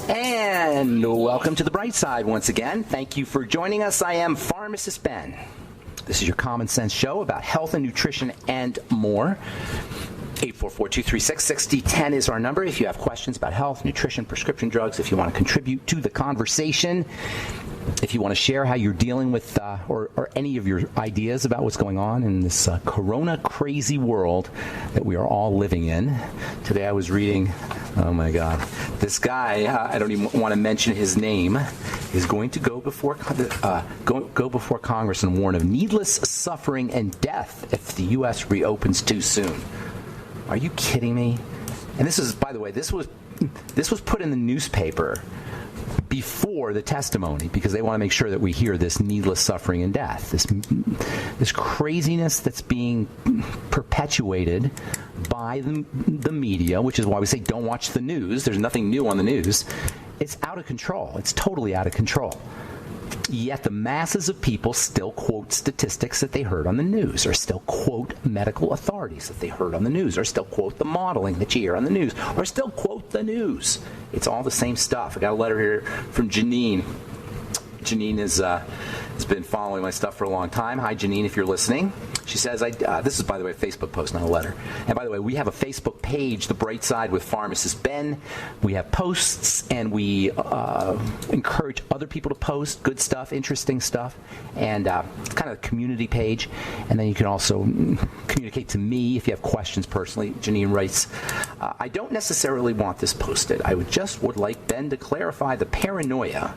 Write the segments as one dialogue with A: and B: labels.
A: And welcome to the bright side once again. Thank you for joining us. I am Pharmacist Ben. This is your common sense show about health and nutrition and more. 844-236-6010 is our number if you have questions about health, nutrition, prescription drugs, if you want to contribute to the conversation, if you want to share how you're dealing with or any of your ideas about what's going on in this corona crazy world that we are all living in. Today I was reading, oh my God, this guy, I don't even want to mention his name, is going to go before Congress and warn of needless suffering and death if the U.S. reopens too soon. Are you kidding me? And this is, by the way, this was put in the newspaper before the testimony because they want to make sure that we hear this needless suffering and death, this craziness that's being perpetuated by the media, which is why we say don't watch the news. There's nothing new on the news. It's out of control. It's totally out of control. Yet the masses of people still quote statistics that they heard on the news, or still quote medical authorities that they heard on the news, or still quote the modeling that you hear on the news, or still quote the news. It's all the same stuff. I got a letter here from Janine. Janine has been following my stuff for a long time. Hi, Janine, if you're listening. She says, this is, by the way, a Facebook post, not a letter. And by the way, we have a Facebook page, The Bright Side with Pharmacist Ben. We have posts, and we encourage other people to post good stuff, interesting stuff. And it's kind of a community page. And then you can also communicate to me if you have questions personally. Janine writes, I don't necessarily want this posted. I would like Ben to clarify the paranoia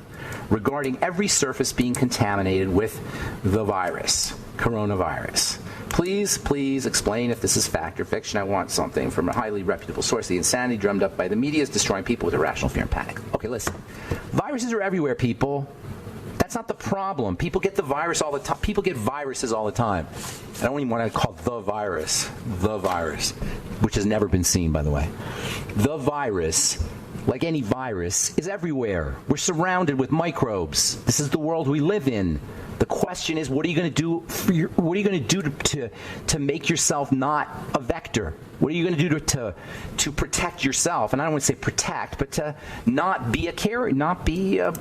A: regarding every surface being contaminated with the virus, coronavirus. Please explain if this is fact or fiction. I want something from a highly reputable source. The insanity drummed up by the media is destroying people with irrational fear and panic. Okay, listen. Viruses are everywhere, people. That's not the problem. People get the virus all the time. People get viruses all the time. I don't even want to call the virus, which has never been seen, by the way. The virus, like any virus, is everywhere. We're surrounded with microbes. This is the world we live in. The question is, what are you going to do? What are you going to do to make yourself not a vector? What are you going to do to protect yourself? And I don't want to say protect, but to not be a carrier, not be a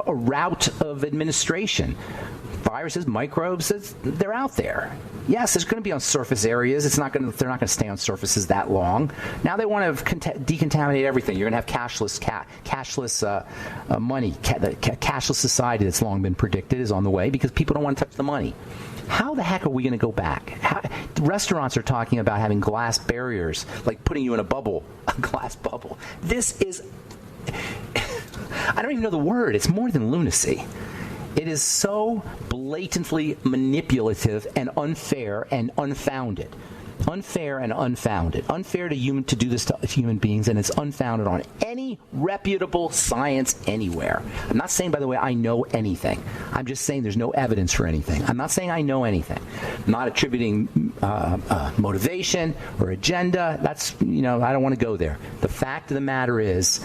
A: route of administration. Viruses, microbes, they're out there. Yes, there's going to be on surface areas. They're not going to stay on surfaces that long. Now they want to decontaminate everything. You're going to have cashless money. The cashless society that's long been predicted is on the way because people don't want to touch the money. How the heck are we going to go back? Restaurants are talking about having glass barriers, like putting you in a bubble, a glass bubble. This is, I don't even know the word. It's more than lunacy. It is so blatantly manipulative and unfair and unfounded. Unfair and unfounded. Unfair to do this to human beings, and it's unfounded on any reputable science anywhere. I'm not saying, by the way, I know anything. I'm just saying there's no evidence for anything. I'm not saying I know anything. I'm not attributing motivation or agenda. That's, I don't want to go there. The fact of the matter is,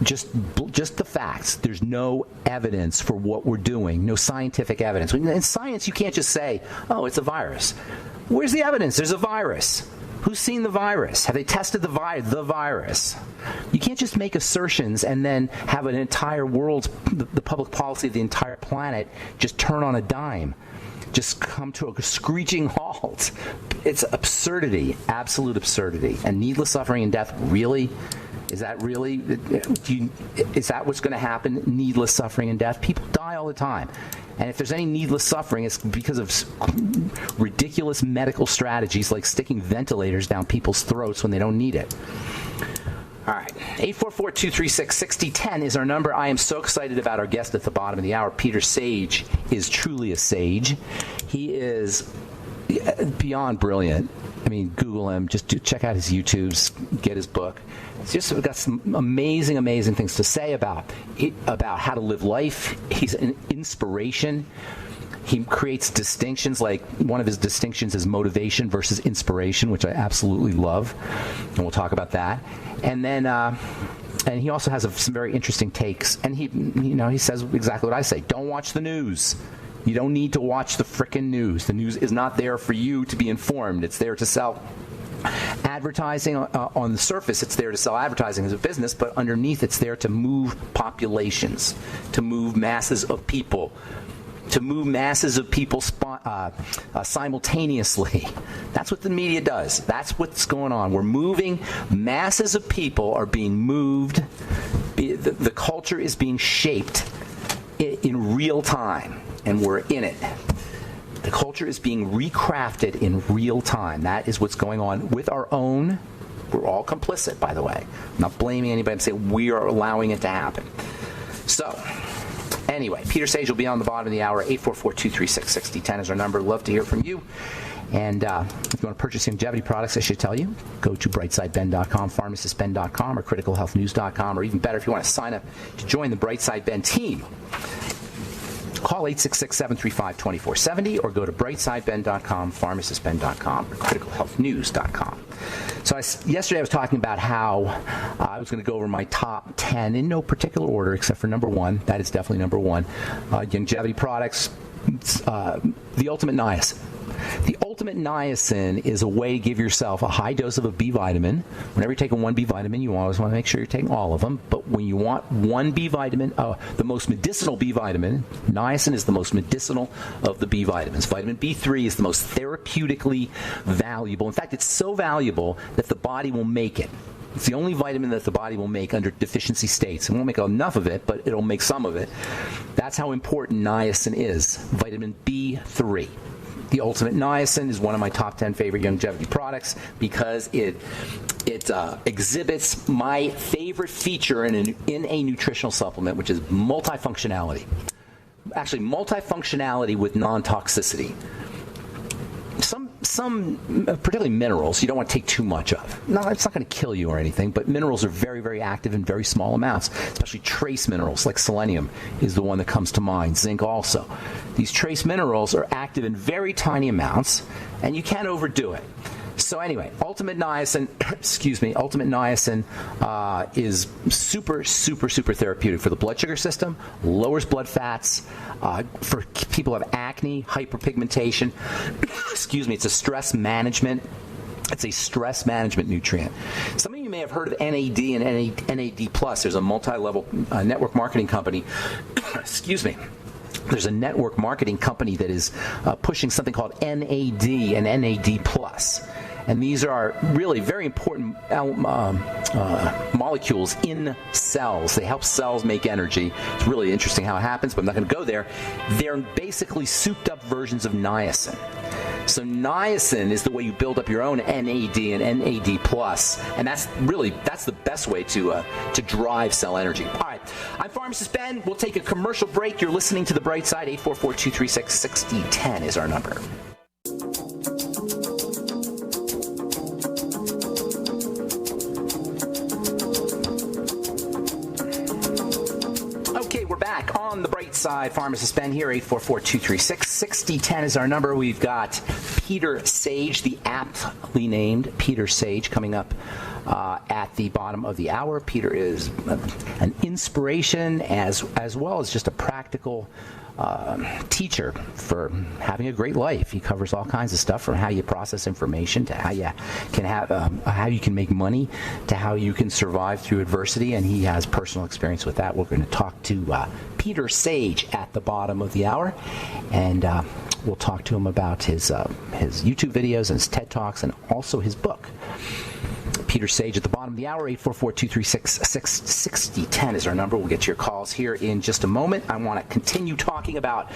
A: just the facts. There's no evidence for what we're doing, no scientific evidence. In science, you can't just say, oh, it's a virus. Where's the evidence? There's a virus. Who's seen the virus? Have they tested the virus? You can't just make assertions and then have an entire world's, the public policy of the entire planet just turn on a dime. Just come to a screeching halt. It's absurdity, absolute absurdity. And needless suffering and death, really? Is that what's going to happen? Needless suffering and death? People die all the time. And if there's any needless suffering, it's because of ridiculous medical strategies like sticking ventilators down people's throats when they don't need it. All right, 844-236-6010 is our number. I am so excited about our guest at the bottom of the hour. Peter Sage is truly a sage. He is beyond brilliant. I mean, Google him. Just check out his YouTubes. Get his book. It's just got some amazing, amazing things to say about how to live life. He's an inspiration. He creates distinctions, like one of his distinctions is motivation versus inspiration, which I absolutely love, and we'll talk about that. And then, and he also has some very interesting takes. And he says exactly what I say: don't watch the news. You don't need to watch the frickin' news. The news is not there for you to be informed. It's there to sell Advertising, on the surface, it's there to sell advertising as a business, but underneath, it's there to move populations, to move masses of people, simultaneously. That's what the media does. That's what's going on. We're moving. Masses of people are being moved. The culture is being shaped in real time, and we're in it. The culture is being recrafted in real time. That is what's going on with our own. We're all complicit, by the way. I'm not blaming anybody. I'm saying we are allowing it to happen. So, anyway, Peter Sage will be on the bottom of the hour. 844-236-6010 is our number. Love to hear from you. And if you want to purchase longevity products, I should tell you, go to brightsideben.com, pharmacistben.com, or criticalhealthnews.com, or even better, if you want to sign up to join the Brightside Ben team, call 866-735-2470 or go to brightsideben.com, pharmacistben.com, or criticalhealthnews.com. So yesterday I was talking about how I was going to go over my top 10 in no particular order except for number one. That is definitely number one. Longevity products, the ultimate niacin. The ultimate niacin is a way to give yourself a high dose of a B vitamin. Whenever you're taking one B vitamin, you always want to make sure you're taking all of them. But when you want one B vitamin, the most medicinal B vitamin, niacin is the most medicinal of the B vitamins. Vitamin B3 is the most therapeutically valuable. In fact, it's so valuable that the body will make it. It's the only vitamin that the body will make under deficiency states. It won't make enough of it, but it'll make some of it. That's how important niacin is. Vitamin B3. The Ultimate Niacin is one of my top 10 favorite longevity products because it exhibits my favorite feature in a nutritional supplement, which is multifunctionality. Actually, multifunctionality with non-toxicity. Some particularly minerals, you don't want to take too much of. No, it's not going to kill you or anything, but minerals are very, very active in very small amounts, especially trace minerals like selenium is the one that comes to mind, zinc also. These trace minerals are active in very tiny amounts, and you can't overdo it. So anyway, Ultimate Niacin, Ultimate Niacin is super, super, super therapeutic for the blood sugar system, lowers blood fats, for people who have acne, hyperpigmentation. It's a stress management. It's a stress management nutrient. Some of you may have heard of NAD and NAD+. There's a multi-level network marketing company. There's a network marketing company that is pushing something called NAD and NAD+. And these are really very important molecules in cells. They help cells make energy. It's really interesting how it happens, but I'm not going to go there. They're basically souped-up versions of niacin. So niacin is the way you build up your own NAD and NAD+, and that's the best way to drive cell energy. All right, I'm Pharmacist Ben. We'll take a commercial break. You're listening to The Bright Side. 844-236-6010 is our number. On the Bright Side, Pharmacist Ben here, 844-236-6010 is our number. We've got Peter Sage, the aptly named Peter Sage, coming up at the bottom of the hour. Peter is an inspiration as well as just a practical teacher for having a great life. He covers all kinds of stuff, from how you process information to how you can have how you can make money to how you can survive through adversity, and he has personal experience with that. We're going to talk to Peter Sage at the bottom of the hour, and we'll talk to him about his YouTube videos and his TED Talks and also his book. Peter Sage at the bottom of the hour. 844-236-6010 is our number. We'll get to your calls here in just a moment. I want to continue talking about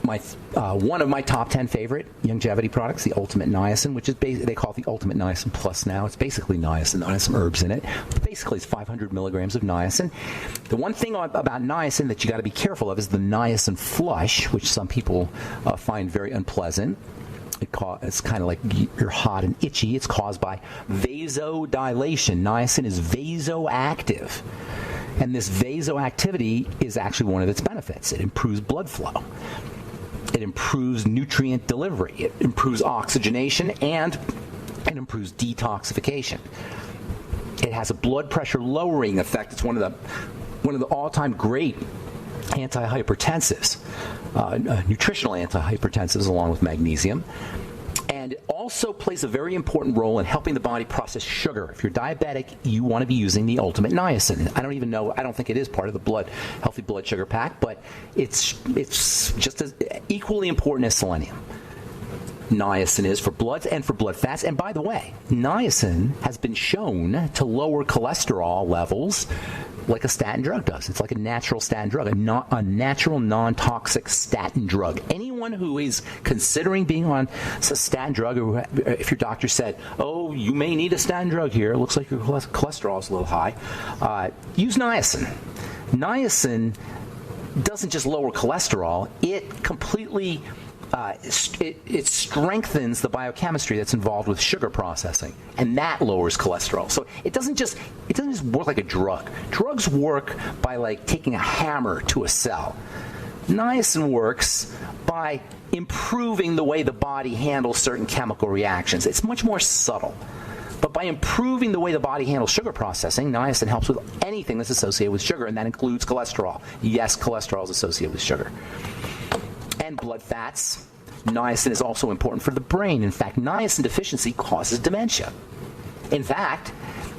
A: my one of my top 10 favorite longevity products, the Ultimate Niacin, which is they call it the Ultimate Niacin Plus now. It's basically niacin. It has some herbs in it. But basically, it's 500 milligrams of niacin. The one thing about niacin that you got to be careful of is the niacin flush, which some people find very unpleasant. It's kind of like you're hot and itchy. It's caused by vasodilation. Niacin is vasoactive. And this vasoactivity is actually one of its benefits. It improves blood flow. It improves nutrient delivery. It improves oxygenation, and it improves detoxification. It has a blood pressure lowering effect. It's one of the all-time great antihypertensives, nutritional antihypertensives, along with magnesium. And And it also plays a very important role in helping the body process sugar. If you're diabetic, you want to be using the Ultimate Niacin. I don't think it is part of the healthy blood sugar pack, but it's just as equally important as selenium. Niacin is for blood and for blood fats. And by the way, niacin has been shown to lower cholesterol levels like a statin drug does. It's like a natural statin drug, a natural non-toxic statin drug. Anyone who is considering being on a statin drug, or if your doctor said, oh, you may need a statin drug here, it looks like your cholesterol is a little high, use niacin. Niacin doesn't just lower cholesterol, it completely it strengthens the biochemistry that's involved with sugar processing, and that lowers cholesterol. So it doesn't just work like a drug. Drugs work by like taking a hammer to a cell. Niacin works by improving the way the body handles certain chemical reactions. It's much more subtle. But by improving the way the body handles sugar processing, niacin helps with anything that's associated with sugar, and that includes cholesterol. Yes, cholesterol is associated with sugar. And blood fats. Niacin is also important for the brain. In fact, niacin deficiency causes dementia. In fact,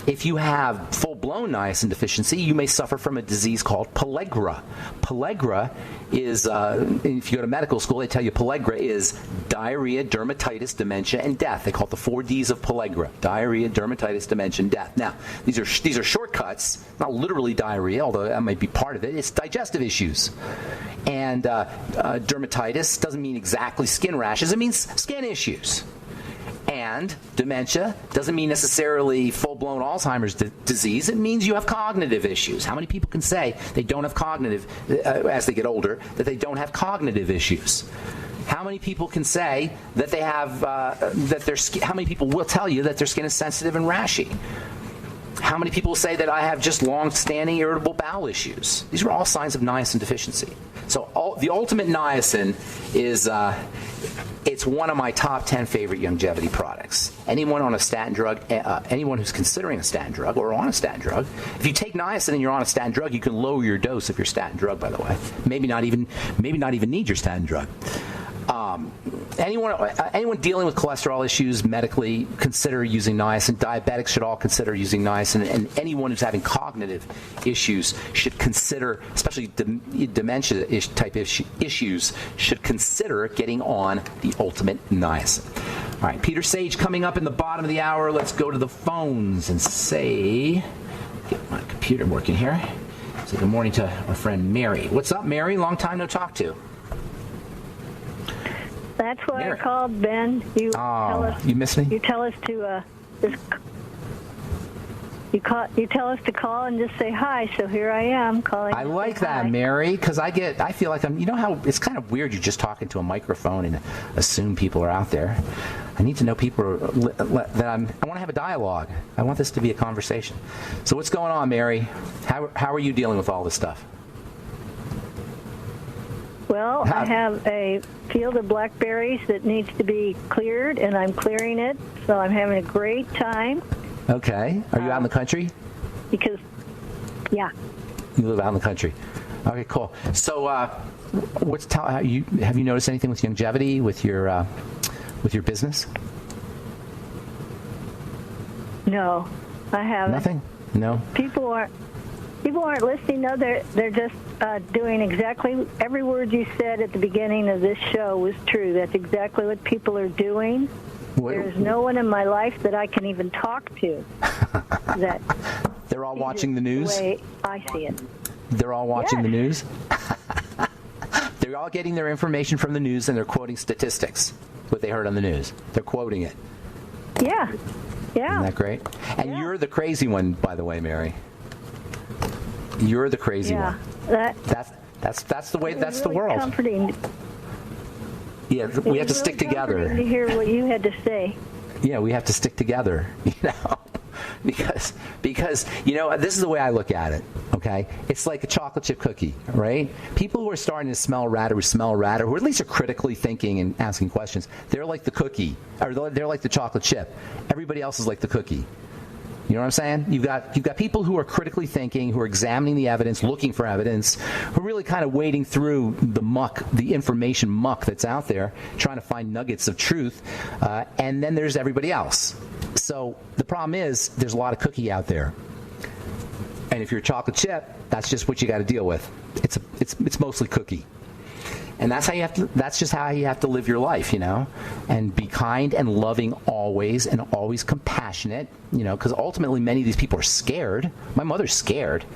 A: if you have full-blown niacin deficiency, you may suffer from a disease called pellagra. Pellagra is, if you go to medical school, they tell you pellagra is diarrhea, dermatitis, dementia, and death. They call it the 4 Ds of pellagra: diarrhea, dermatitis, dementia, and death. Now, these are shortcuts, not literally diarrhea, although that might be part of it. It's digestive issues. And dermatitis doesn't mean exactly skin rashes. It means skin issues. And dementia doesn't mean necessarily full-blown Alzheimer's disease. It means you have cognitive issues. How many people can say they don't have cognitive, as they get older, that they don't have cognitive issues? How many people can say that they have, how many people will tell you that their skin is sensitive and rashy? How many people say that I have just long-standing irritable bowel issues? These are all signs of niacin deficiency. So the Ultimate Niacin is it's one of my top 10 favorite longevity products. Anyone on a statin drug, anyone who's considering a statin drug or on a statin drug, if you take niacin and you're on a statin drug, you can lower your dose of your statin drug, by the way. Maybe not even need your statin drug. Anyone dealing with cholesterol issues medically, consider using niacin. Diabetics should all consider using niacin, and anyone who's having cognitive issues should consider, especially dementia type issues, should consider getting on the Ultimate Niacin. All right, Peter Sage coming up in the bottom of the hour. Let's go to the phones and get my computer working here. Say good morning to our friend Mary. What's up, Mary? Long time no talk to.
B: That's what I called, Ben. You
A: missed me?
B: You tell us to you tell us to call and just say hi. So here I am calling.
A: I like that, Mary, because I feel like I'm. You know how it's kind of weird. You're just talking to a microphone and assume people are out there. I need to know people that I want to have a dialogue. I want this to be a conversation. So what's going on, Mary? How are you dealing with all this stuff?
B: Well, I have a field of blackberries that needs to be cleared, and I'm clearing it, so I'm having a great time.
A: Okay. Are you out in the country?
B: Yeah.
A: You live out in the country. Okay, cool. So, have you noticed anything with longevity with your business?
B: No, I haven't.
A: Nothing? No.
B: People aren't listening. No, they're just doing exactly every word you said at the beginning of this show was true. That's exactly what people are doing. There's no one in my life that I can even talk to.
A: They're all watching the news?
B: The way I see it.
A: They're all watching the news? They're all getting their information from the news, and they're quoting statistics, what they heard on the news. They're quoting it.
B: Yeah.
A: Isn't that great? And you're the crazy one, by the way, Mary. You're the crazy one. That's the way. That's
B: really
A: the world.
B: Comforting.
A: Yeah, we have to stick together.
B: To hear what you had to say.
A: Yeah, we have to stick together. Because this is the way I look at it. Okay, it's like a chocolate chip cookie, right? People who are starting to smell rat, who at least are critically thinking and asking questions, they're like the cookie, or they're like the chocolate chip. Everybody else is like the cookie. You know what I'm saying? You've got people who are critically thinking, who are examining the evidence, looking for evidence, who are really kind of wading through the muck, the information muck that's out there, trying to find nuggets of truth. And then there's everybody else. So the problem is there's a lot of cookie out there. And if you're a chocolate chip, that's just what you got to deal with. It's mostly cookie. And that's just how you have to live your life, you know, and be kind and loving always, and always compassionate, you know, because ultimately many of these people are scared. My mother's scared.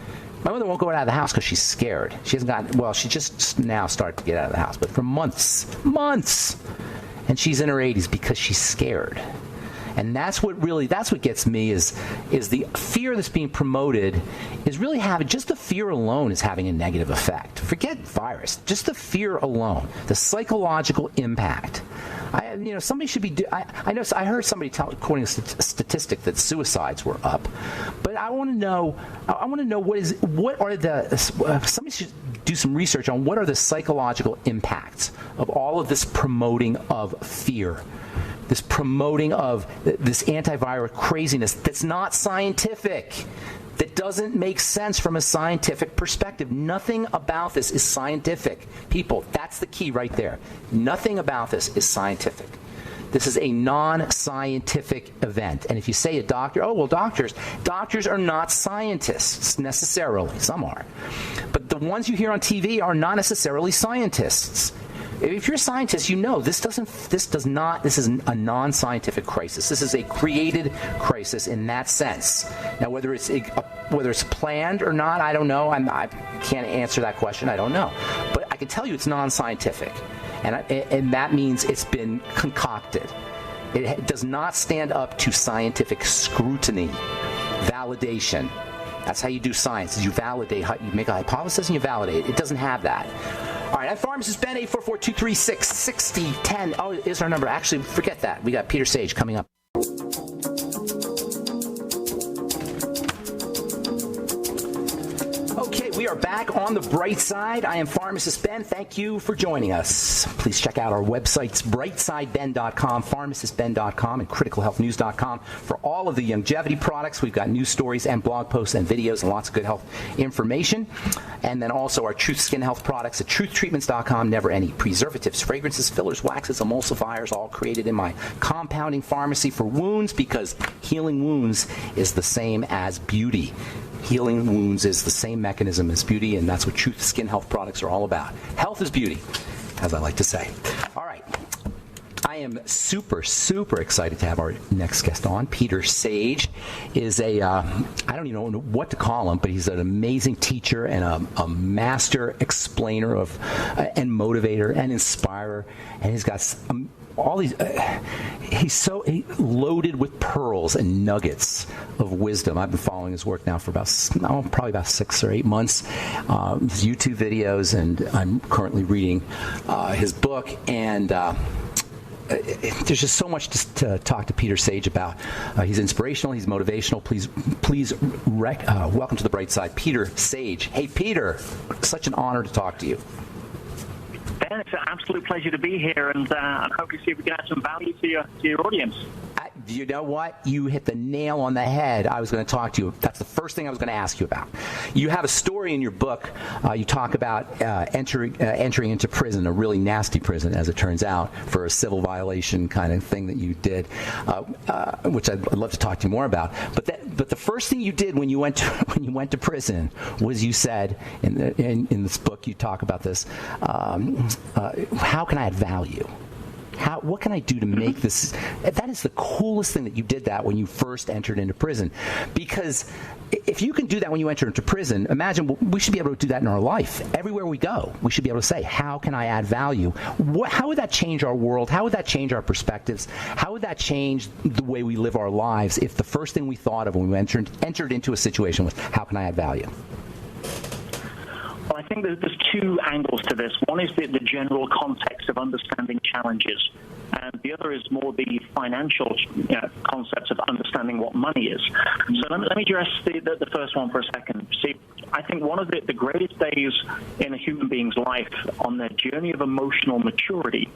A: My mother won't go out of the house because she's scared. She hasn't gotten, well, she just now started to get out of the house, but for months. And she's in her 80s because she's scared. And that's what gets me is the fear that's being promoted is really just the fear alone is having a negative effect. Forget virus, just the fear alone, the psychological impact. Somebody should be. I heard somebody quoting a statistic that suicides were up, but I want to know. Somebody should do some research on what are the psychological impacts of all of this promoting of fear. This promoting of this antiviral craziness that's not scientific, that doesn't make sense from a scientific perspective. Nothing about this is scientific. People, that's the key right there. Nothing about this is scientific. This is a non-scientific event. And if you say a doctor, oh, well, doctors are not scientists necessarily. Some are. But the ones you hear on TV are not necessarily scientists. If you're a scientist, you know this is a non-scientific crisis. This is a created crisis in that sense. Now, whether it's planned or not, I don't know. I can't answer that question. I don't know. But I can tell you it's non-scientific, and that means it's been concocted. It does not stand up to scientific scrutiny, validation. That's how you do science. You validate. You make a hypothesis and you validate it. It doesn't have that. All right, I'm Pharmacist Ben, 844-236-6010. Oh, is our number. Actually, forget that. We got Peter Sage coming up. Okay, we are back on the bright side. I am Pharmacist Ben. Thank you for joining us. Please check out our websites, brightsideben.com, pharmacistben.com, and criticalhealthnews.com for all of the longevity products. We've got news stories and blog posts and videos and lots of good health information. And then also our Truth Skin Health products at truthtreatments.com. Never any preservatives, fragrances, fillers, waxes, emulsifiers, all created in my compounding pharmacy for wounds, because healing wounds is the same as beauty. Healing wounds is the same mechanism as beauty, and that's what Truth Skin Health products are all about. Health is beauty, as I like to say. All right. I am super, super excited to have our next guest on. Peter Sage is I don't even know what to call him, but he's an amazing teacher and a master explainer of and motivator and inspirer. And he's got all these, he's loaded with pearls and nuggets of wisdom. I've been following his work now for probably about 6 or 8 months. His YouTube videos, and I'm currently reading his book. And there's just so much to talk to Peter Sage about. He's inspirational. He's motivational. Please, welcome to the bright side, Peter Sage. Hey, Peter, such an honor to talk to you.
C: Ben, it's an absolute pleasure to be here, and I hope to see if we can add some value to your audience.
A: You know what? You hit the nail on the head. I was going to talk to you. That's the first thing I was going to ask you about. You have a story in your book. You talk about entering into prison, a really nasty prison, as it turns out, for a civil violation kind of thing that you did, which I'd love to talk to you more about. But the first thing you did when you went to prison was you said in this book, you talk about this. How can I add value? What can I do to make this? That is the coolest thing that you did that when you first entered into prison. Because if you can do that when you enter into prison, imagine we should be able to do that in our life. Everywhere we go, we should be able to say, how can I add value? How would that change our world? How would that change our perspectives? How would that change the way we live our lives if the first thing we thought of when we entered into a situation was, how can I add value?
C: Well, I think there's two angles to this. One is the general context of understanding challenges, and the other is more the financial concepts of understanding what money is. So let me address the first one for a second. See, I think one of the greatest days in a human being's life on their journey of emotional maturity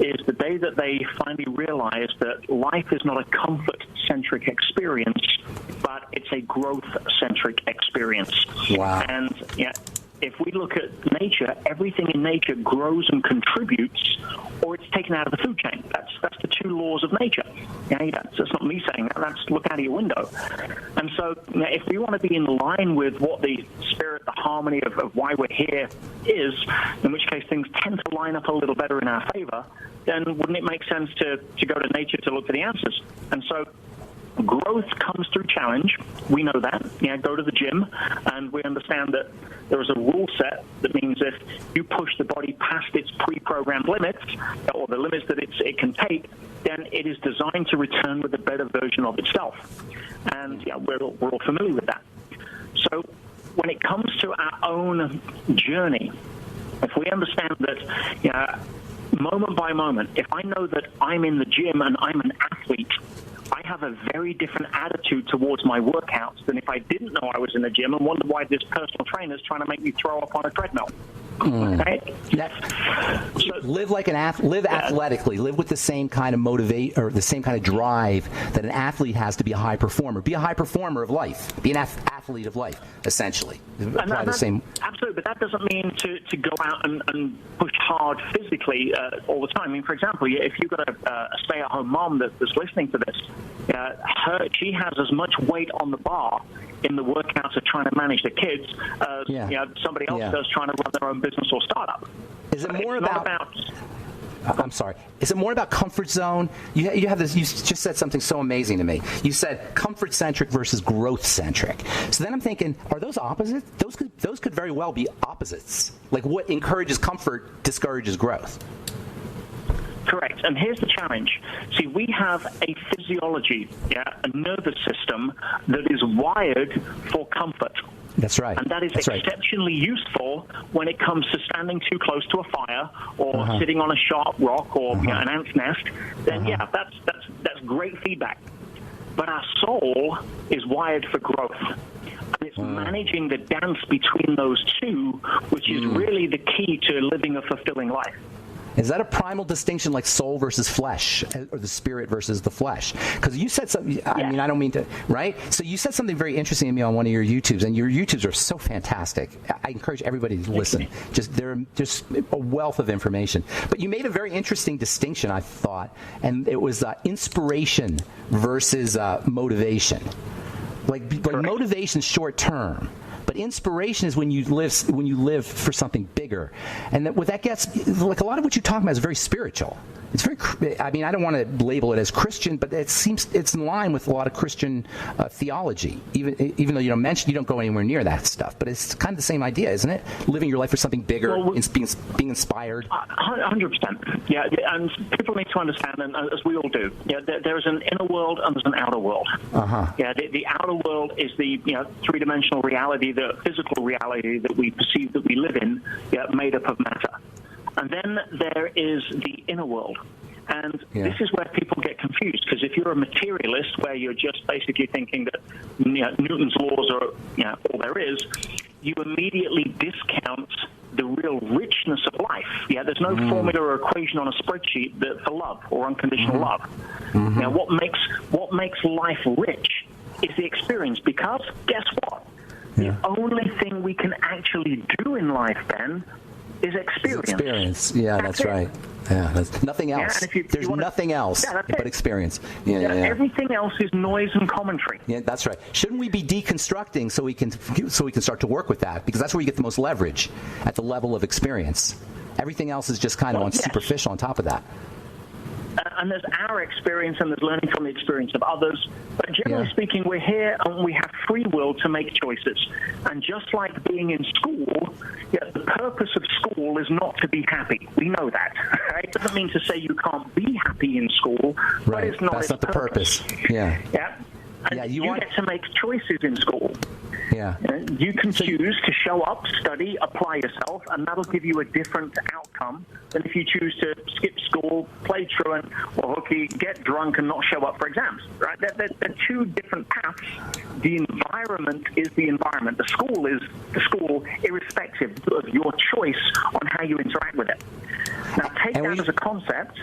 C: is the day that they finally realize that life is not a comfort-centric experience, but it's a growth-centric experience.
A: Wow.
C: And if we look at nature, everything in nature grows and contributes, or it's taken out of the food chain. That's the two laws of nature. That's not me saying that. That's look out of your window. And so, if we want to be in line with what the spirit, the harmony of why we're here is, in which case things tend to line up a little better in our favor, then wouldn't it make sense to go to nature to look for the answers? And so, growth comes through challenge. We know that. Go to the gym, and we understand that there is a rule set that means if you push the body past its pre-programmed limits, or the limits that it can take, then it is designed to return with a better version of itself. And we're all familiar with that. So when it comes to our own journey, if we understand that, moment by moment, if I know that I'm in the gym and I'm an athlete, I have a very different attitude towards my workouts than if I didn't know I was in the gym and wondered why this personal trainer is trying to make me throw up on a treadmill. Okay?
A: So, live like an live athletically. Live with the same kind of motivate or the same kind of drive that an athlete has to be a high performer. Be a high performer of life. Be an athlete of life, essentially. Apply the same.
C: Absolutely, but that doesn't mean to go out and push hard physically all the time. I mean, for example, if you've got a stay-at-home mom that's listening to this, she has as much weight on the bar in the workouts of trying to manage the kids as somebody else does trying to run their own business or startup.
A: Is it more about I'm sorry. Is it more about comfort zone? You have this. You just said something so amazing to me. You said comfort centric versus growth centric. So then I'm thinking, are those opposites? Those could very well be opposites. Like what encourages comfort discourages growth.
C: Correct. And here's the challenge. See, we have a physiology, a nervous system that is wired for comfort.
A: That's right.
C: And that is exceptionally useful when it comes to standing too close to a fire or sitting on a sharp rock or an ant's nest. Then, that's great feedback. But our soul is wired for growth. And it's managing the dance between those two, which is really the key to living a fulfilling life.
A: Is that a primal distinction like soul versus flesh, or the spirit versus the flesh? Because you said something, I mean, I don't mean to, right? So you said something very interesting to me on one of your YouTubes, and your YouTubes are so fantastic. I encourage everybody to listen. They're just a wealth of information. But you made a very interesting distinction, I thought, and it was inspiration versus motivation. Like motivation short term. But inspiration is when you live for something bigger, and what that gets, like a lot of what you're talking about is very spiritual. It's very, I mean, I don't want to label it as Christian, but it seems it's in line with a lot of Christian theology. Even though you don't go anywhere near that stuff, but it's kind of the same idea, isn't it? Living your life for something bigger, being inspired.
C: 100%. Yeah, and people need to understand, and as we all do, there is an inner world and there's an outer world. Yeah, the outer world is the three-dimensional reality, the physical reality that we perceive that we live in, made up of matter. And then there is the inner world. And this is where people get confused, because if you're a materialist where you're just basically thinking that Newton's laws are all there is, you immediately discount the real richness of life. There's no formula or equation on a spreadsheet for love or unconditional love. Now, what makes life rich is the experience, because guess what? The only thing we can actually do in life, Ben, is experience.
A: Yeah, that's right. Yeah, that's nothing else. There's nothing else but experience.
C: Everything else is noise and commentary.
A: Yeah, that's right. Shouldn't we be deconstructing so we can start to work with that? Because that's where you get the most leverage, at the level of experience. Everything else is just kind of superficial on top of that.
C: And there's our experience, and there's learning from the experience of others. But generally speaking, we're here and we have free will to make choices. And just like being in school, the purpose of school is not to be happy. We know that. Right? It doesn't mean to say you can't be happy in school, but it's not
A: That's not the purpose. Yeah.
C: And you get to make choices in school.
A: Yeah.
C: You can choose to show up, study, apply yourself, and that'll give you a different outcome than if you choose to skip school, play truant or hooky, get drunk, and not show up for exams. Right? They're two different paths. The environment is the environment. The school is the school, irrespective of your choice on how you interact with it. Now, take that as a concept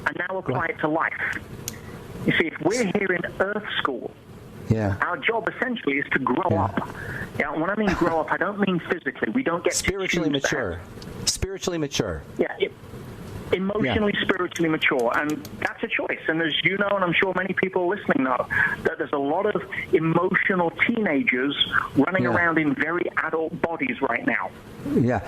C: and now apply it to life. You see, if we're here in Earth School, our job essentially is to grow up. Now, when I mean grow up, I don't mean physically. We don't get
A: spiritually mature. Spiritually mature.
C: Yeah. Emotionally, spiritually mature, and that's a choice. And as you know, and I'm sure many people listening know, that there's a lot of emotional teenagers running around in very adult bodies right now.
A: Yeah,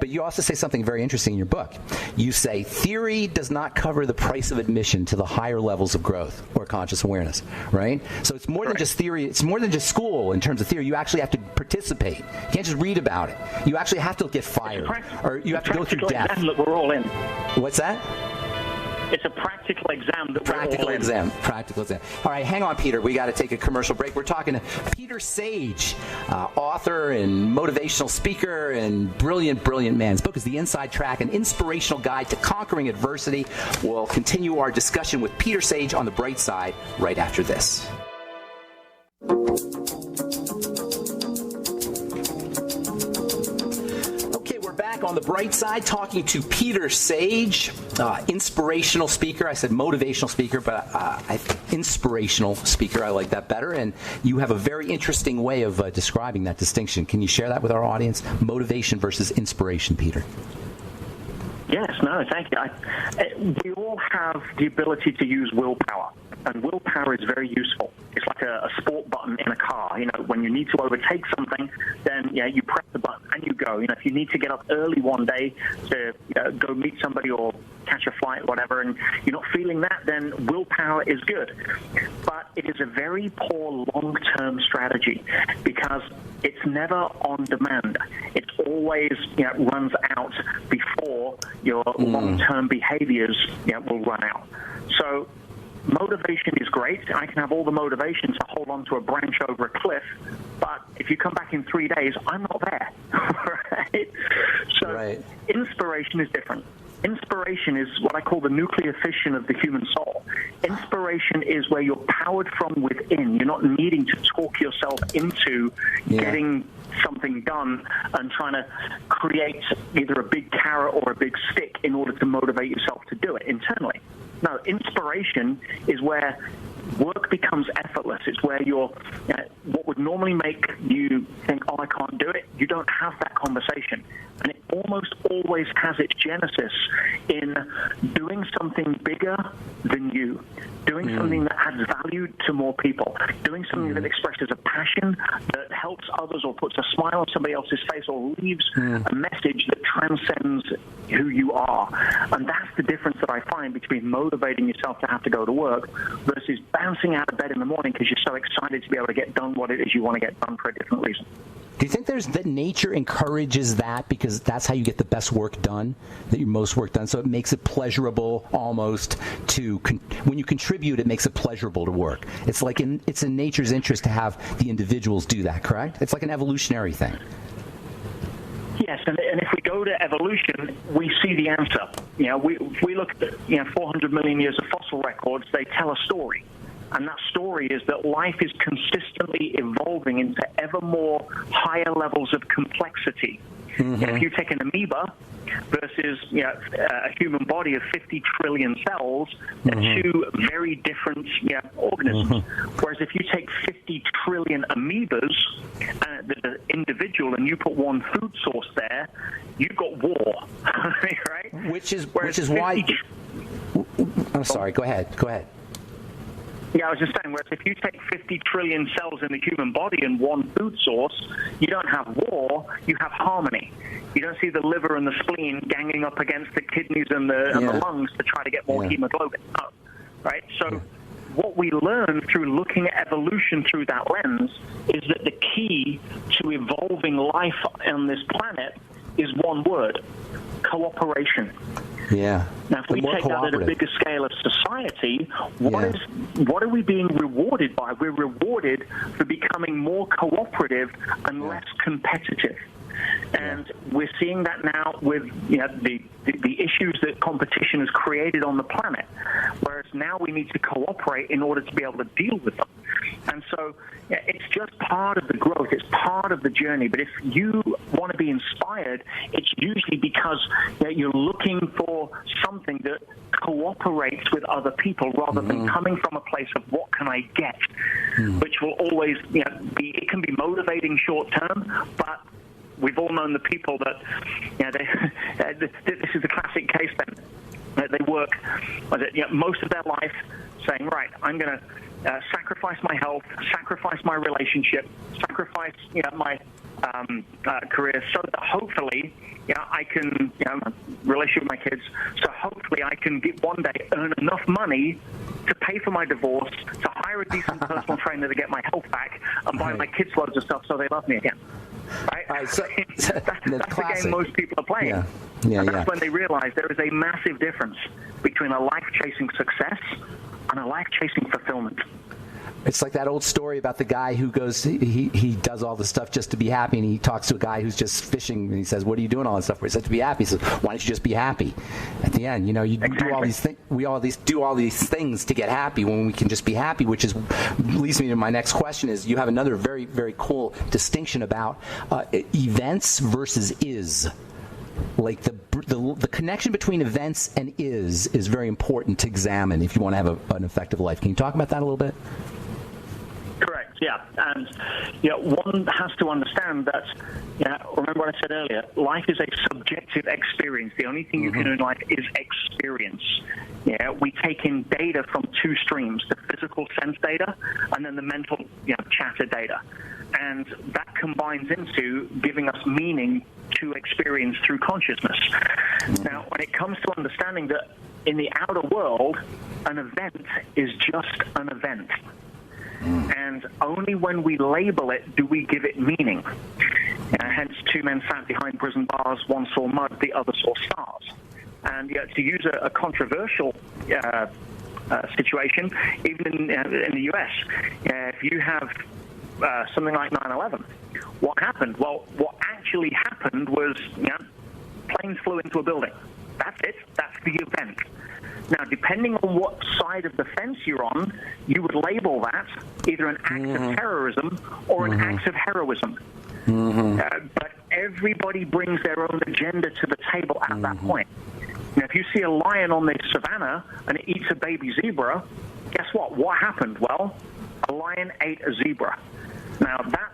A: but you also say something very interesting in your book. You say theory does not cover the price of admission to the higher levels of growth or conscious awareness, right? So it's more than just theory. It's more than just school in terms of theory. You actually have to participate. You can't just read about it. You actually have to get fired, or you have to go through death.
C: That we're all in.
A: What's that?
C: It's a practical exam that
A: Practical exam. All right, hang on, Peter. We got to take a commercial break. We're talking to Peter Sage, author and motivational speaker and brilliant man. His book is The Inside Track, an inspirational guide to conquering adversity. We'll continue our discussion with Peter Sage on The Bright Side right after this. On The Bright Side, talking to Peter Sage, inspirational speaker. I said motivational speaker, but inspirational speaker. I like that better. And you have a very interesting way of describing that distinction. Can you share that with our audience? Motivation versus inspiration, Peter.
C: Yes, no, thank you. We all have the ability to use willpower, and willpower is very useful. It's like a sport button in a car. You know, when you need to overtake something, then you press the button and you go. You know, if you need to get up early one day to go meet somebody or catch a flight or whatever, and you're not feeling that, then willpower is good. But it is a very poor long-term strategy because it's never on demand. It always runs out before your long-term behaviors will run out. So motivation is great. I can have all the motivation to hold on to a branch over a cliff, but if you come back in 3 days, I'm not there. Right? So inspiration is different. Inspiration is what I call the nuclear fission of the human soul. Inspiration is where you're powered from within. You're not needing to talk yourself into getting something done and trying to create either a big carrot or a big stick in order to motivate yourself to do it internally. No, inspiration is where work becomes effortless. It's where what would normally make you think, oh, I can't do it, you don't have that conversation. And it almost always has its genesis in doing something bigger than you, doing something that adds value to more people, doing something that expresses a passion that helps others or puts a smile on somebody else's face or leaves a message that transcends who you are. And that's the difference that I find between motivating yourself to have to go to work versus bouncing out of bed in the morning because you're so excited to be able to get done what it is you want to get done for a different reason.
A: Do you think that nature encourages that because that's how you get the best work done, that your most work done? So it makes it pleasurable almost to when you contribute, it makes it pleasurable to work. It's like it's in nature's interest to have the individuals do that, correct? It's like an evolutionary thing.
C: Yes, and if we go to evolution, we see the answer. We look at 400 million years of fossil records. They tell a story. And that story is that life is consistently evolving into ever more higher levels of complexity. If you take an amoeba versus a human body of 50 trillion cells, they're two very different organisms. Whereas if you take 50 trillion amoebas, the individual, and you put one food source there, you've got war, right?
A: Which is why. I'm sorry. Go ahead.
C: Yeah, I was just saying, whereas if you take 50 trillion cells in the human body and one food source, you don't have war, you have harmony. You don't see the liver and the spleen ganging up against the kidneys and the lungs to try to get more hemoglobin up, right? So what we learn through looking at evolution through that lens is that the key to evolving life on this planet is one word: cooperation.
A: Yeah.
C: Now, if we take that at a bigger scale of society, what are we being rewarded by? We're rewarded for becoming more cooperative and less competitive. And we're seeing that now with the issues that competition has created on the planet, whereas now we need to cooperate in order to be able to deal with them. And so it's just part of the growth. It's part of the journey. But if you want to be inspired, it's usually because you're looking for something that cooperates with other people rather than coming from a place of what can I get, which will always it can be motivating short term, but we've all known the people that this is the classic case then. They work most of their life saying, right, I'm going to sacrifice my health, sacrifice my relationship, sacrifice my career, so that hopefully I can relationship with my kids. So hopefully I can one day earn enough money to pay for my divorce, to hire a decent personal trainer to get my health back, and buy my kids loads of stuff so they love me again. Right?
A: So,
C: that's the game most people are playing. And that's when they realize there is a massive difference between a life-chasing success and a life-chasing fulfillment.
A: It's like that old story about the guy who goes, he does all this stuff just to be happy, and he talks to a guy who's just fishing, and he says, "What are you doing all this stuff for?" He says, "To be happy." He says, "Why don't you just be happy?" At the end, you do all these things. We do all these things to get happy when we can just be happy, which leads me to my next question. Is you have another very, very cool distinction about events versus is. Like the connection between events and is very important to examine if you want to have an effective life. Can you talk about that a little bit?
C: Correct, yeah. And one has to understand that, remember what I said earlier, life is a subjective experience. The only thing you can do in life is experience. We take in data from two streams, the physical sense data and then the mental chatter data. And that combines into giving us meaning to experience through consciousness. Now, when it comes to understanding that in the outer world, an event is just an event. And only when we label it do we give it meaning. Hence, two men sat behind prison bars, one saw mud, the other saw stars. And to use a controversial situation, even in the US, if you have something like 9/11, what happened? Well, what actually happened was planes flew into a building. That's it. That's the event. Now, depending on what side of the fence you're on, you would label that either an act of terrorism or an act of heroism. But everybody brings their own agenda to the table at that point. Now, if you see a lion on the savannah and it eats a baby zebra, guess what? What happened? Well, a lion ate a zebra. Now, that,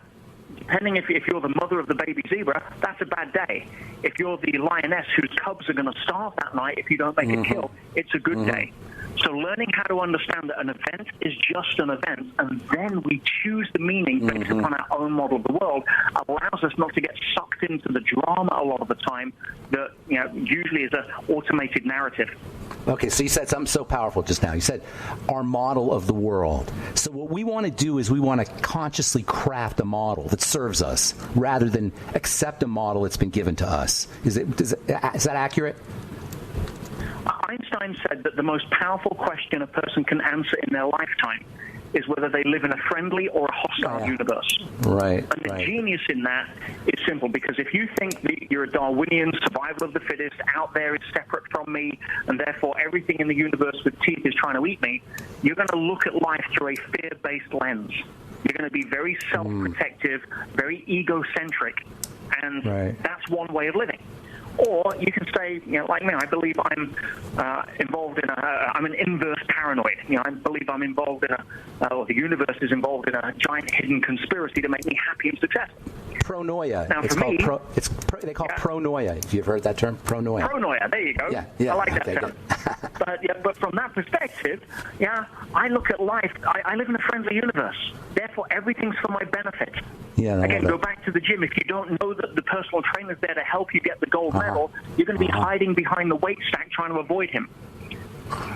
C: depending if you're the mother of the baby zebra, that's a bad day. If you're the lioness whose cubs are going to starve that night if you don't make a kill, it's a good day. So learning how to understand that an event is just an event, and then we choose the meaning based upon our own model of the world, allows us not to get sucked into the drama a lot of the time that usually is an automated narrative.
A: Okay, so you said something so powerful just now. You said our model of the world. So what we want to do is we want to consciously craft a model that serves us rather than accept a model that's been given to us. Is that accurate?
C: Einstein said that the most powerful question a person can answer in their lifetime is whether they live in a friendly or a hostile universe.
A: Right.
C: And the genius in that is simple, because if you think that you're a Darwinian survival of the fittest, out there is separate from me, and therefore everything in the universe with teeth is trying to eat me, you're going to look at life through a fear-based lens. You're going to be very self-protective, very egocentric, and that's one way of living. Or you can say, like me, I believe I'm involved in I'm an inverse paranoid. I believe I'm involved in or the universe is involved in a giant hidden conspiracy to make me happy and successful.
A: Pronoia.
C: Now,
A: it's
C: for
A: called
C: me,
A: they call it pronoia. If you've heard that term, pronoia.
C: Pronoia. There you go.
A: Yeah.
C: I like that term. But from that perspective, I look at life. I live in a friendly universe. Therefore, everything's for my benefit.
A: Yeah.
C: Again, go back to the gym. If you don't know that the personal trainer's there to help you get the gold medal, you're going to be hiding behind the weight stack trying to avoid him.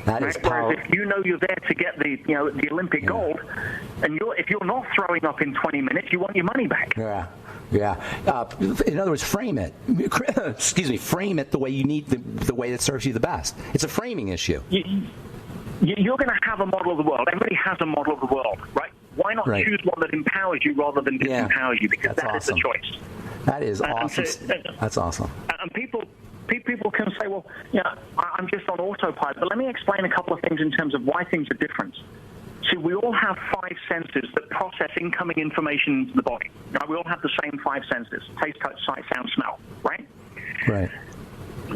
A: That is powerful.
C: Whereas if you know you're there to get the Olympic gold, and if you're not throwing up in 20 minutes, you want your money back.
A: Yeah. In other words, frame it. Excuse me. Frame it the way you need, the way that serves you the best. It's a framing issue.
C: You're going to have a model of the world. Everybody has a model of the world, right? Why not choose one that empowers you rather than disempowers you? Because that's awesome. Is the choice.
A: That is awesome. That's awesome.
C: And people can say, well, I'm just on autopilot. But let me explain a couple of things in terms of why things are different. See, we all have 5 senses that process incoming information into the body. Now, we all have the same 5 senses: taste, touch, sight, sound, smell, right?
A: Right.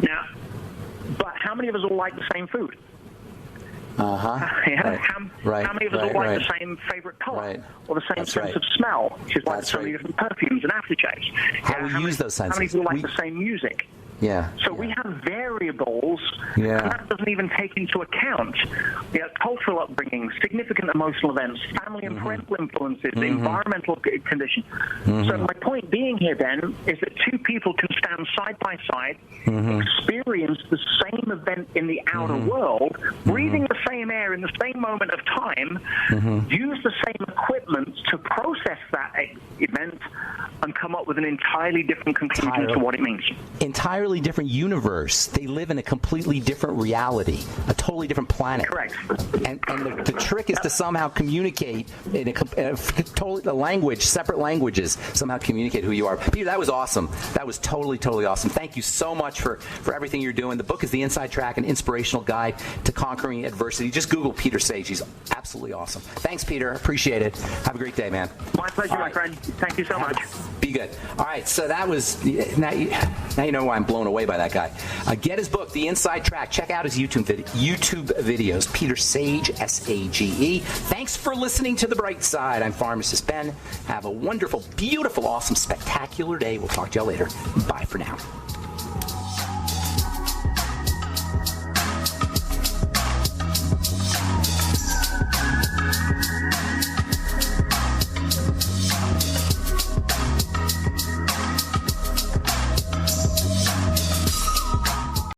C: Now, but how many of us all like the same food?
A: Yeah.
C: How many of us all like the same favorite color or the same sense of smell, which is like so many different perfumes and aftershades?
A: How we use those senses.
C: How many people like the same music?
A: Yeah.
C: So we have variables, and that doesn't even take into account cultural upbringing, significant emotional events, family and parental influences, environmental conditions. So my point being here, Ben, is that 2 people can stand side by side, experience the same event in the outer world, breathing the same air in the same moment of time, use the same equipment to process that event, and come up with an entirely different conclusion to what it means.
A: Entirely different universe. They live in a completely different reality, a totally different planet.
C: Correct.
A: And the trick is to somehow communicate in a language, separate languages, somehow communicate who you are. Peter, that was awesome. That was totally awesome. Thank you so much for everything you're doing. The book is The Inside Track, an inspirational guide to conquering adversity. Just Google Peter Sage. He's absolutely awesome. Thanks, Peter. Appreciate it. Have a great day, man.
C: My pleasure, my friend. Thank you so much.
A: Be good. All right, so that was, now you know why I'm blown away by that guy. Get his book, The Inside Track. Check out his YouTube videos. Peter Sage, S-A-G-E. Thanks for listening to The Bright Side. I'm Pharmacist Ben. Have a wonderful, beautiful, awesome, spectacular day. We'll talk to y'all later. Bye for now.